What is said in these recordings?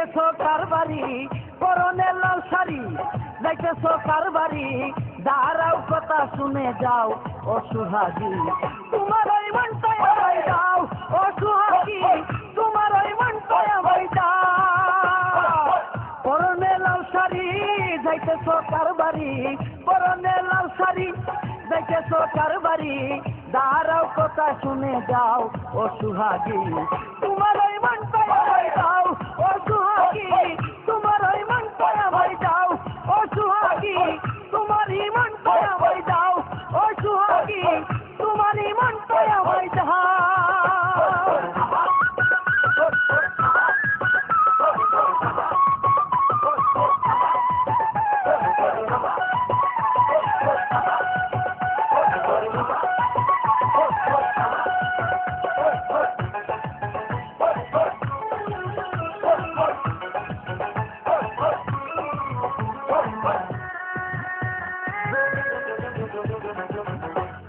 যাইতেছো কার বাড়ি পরনে লাল শাড়ি যাইতেছো কার বাড়ি দাঁড়াও কথা শুনে যাও ও সুহাগী তোমার ওই মনটাই আমায় দাও ও সুহাগী তোমার ওই মনটাই আমায় দাও পরনে লাল শাড়ি যাইতেছো কার বাড়ি পরনে লাল শাড়ি যাইতেছো কার বাড়ি দাঁড়াও কথা শুনে যাও ও সুহাগী তোমার ওই মনটাই আমায় দাও ও সুহাগী তোমার ওই মনটাই আমায় দাও ও সুহাগী তোমারই মনটাই আমায় দাও ও সুহাগী তোমারই মনটাই আমায় দাও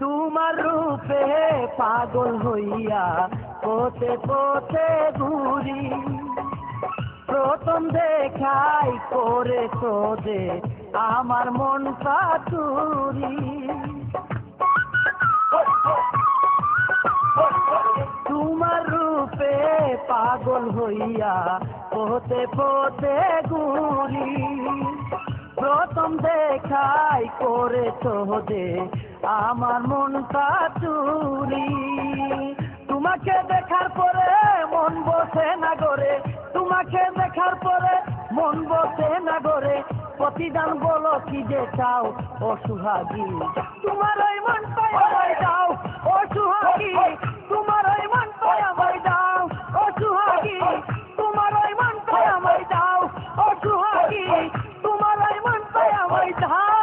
তোমার রূপে পাগল হইয়া পথে পথে ঘুরি প্রথম দেখাই করে তোদে আমার মনটা চুরি তোমার রূপে পাগল হইয়া পথে পথে ঘুরি প্রথম দেখাই করে তোদে আমার মনটা চুরি তোমাকে দেখার পরে মন বসে না গরে তোমাকে দেখার পরে মন বসে না গরে প্রতিদান বলো কি যে চাও ও সুহাগী তোমার ওই মনটাই আমায় দাও ও সুহাগী তোমার ওই মনটাই আমায় দাও ও সুহাগী তোমার ওই মনটাই আমায় দাও ও সুহাগী তোমার ওই মনটাই আমায় দাও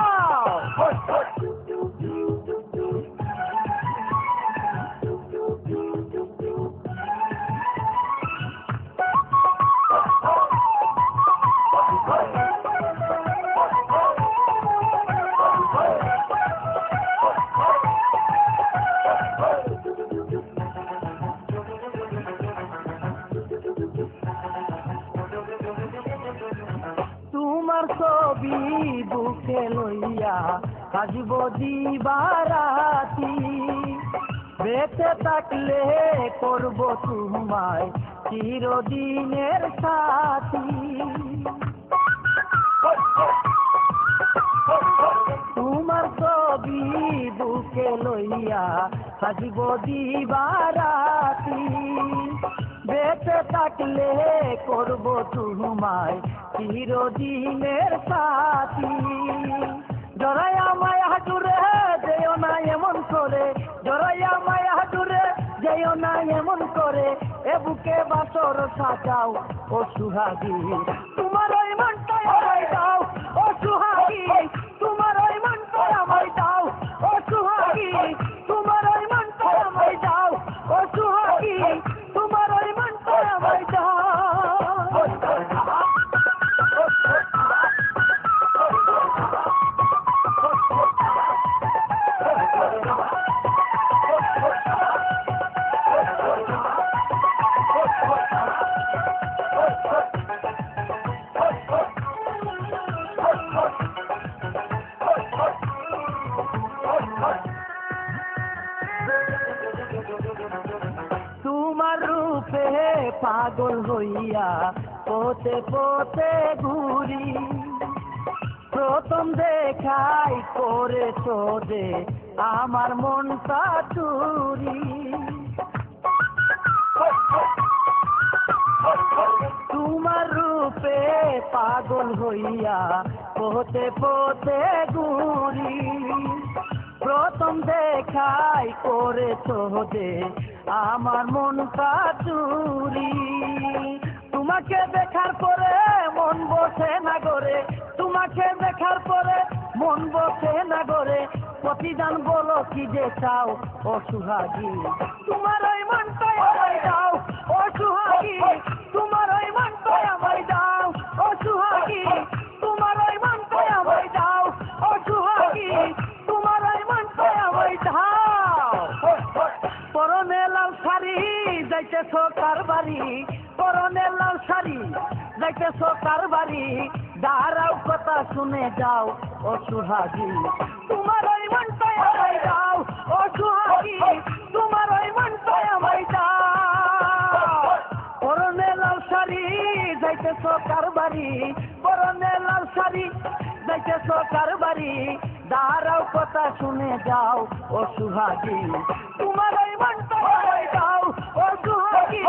তোমার ছবি বুকে লইয়া সাজব দিবারাতি বেঁচে থাকলে করব তোমায় চিরদিনের সাথী তোমার ছবি বুকে লইয়া সাজব দিবারাতি বেঁচে থাকলে করব তোমায় চিরদিনের সাথী জড়াইয়া মায়া জুড়ে যেও না এমন করে জড়াইয়া মায়া জুড়ে যেও না এমন করে এ বুকে বাসর সাজাও ও সুহাগী তোমার ওই মনটাই আমায় দাও ও সুহাগী তোমার ওই মনটাই আমায় দাও ও সুহাগী তোমার ওই মনটাই আমায় দাও ও সুহাগী তোমার ওই মনটাই আমায় দাও তোমার রূপে পাগল হইয়া পথে পথে ঘুরি প্রথম দেখাই করে তোদে আমার মনটা চুরি তোমার রূপে পাগল হইয়া পথে পথে ঘুরি প্রথম দেখাই করে তোদে আমার মনটা চুরি তোমাকে দেখার পরে মন বসে না গরে তোমাকে দেখার পরে মন বসে না গরে প্রতিদান বলো কি যে চাও ও সুহাগী তোমার ওই মনটাই আমায় দাও ও সুহাগী তোমার ওই মনটাই আমায় দাও ও সুহাগী তোমার ওই মনটাই আমায় দাও ও সুহাগী তোমার ওই মনটাই আমায় দাও পরনে লাল শাড়ি যাইতেছো কার বাড়ি পরনে লাল শাড়ি যাইতেছো কার বাড়ি দাঁড়াও কথা শুনে যাও ও সুহাগী তোমার ওই মনটাই আমায় দাও ও সুহাগী তোমার ওই মনটাই আমায় দাও পরনে লাল শাড়ি যাইতেছো কার বাড়ি পরনে লাল শাড়ি যাইতেছো কার বাড়ি দাঁড়াও কথা শুনে যাও ও সুহাগী তোমার ওই মনটাই আমায় দাও ও সুহাগী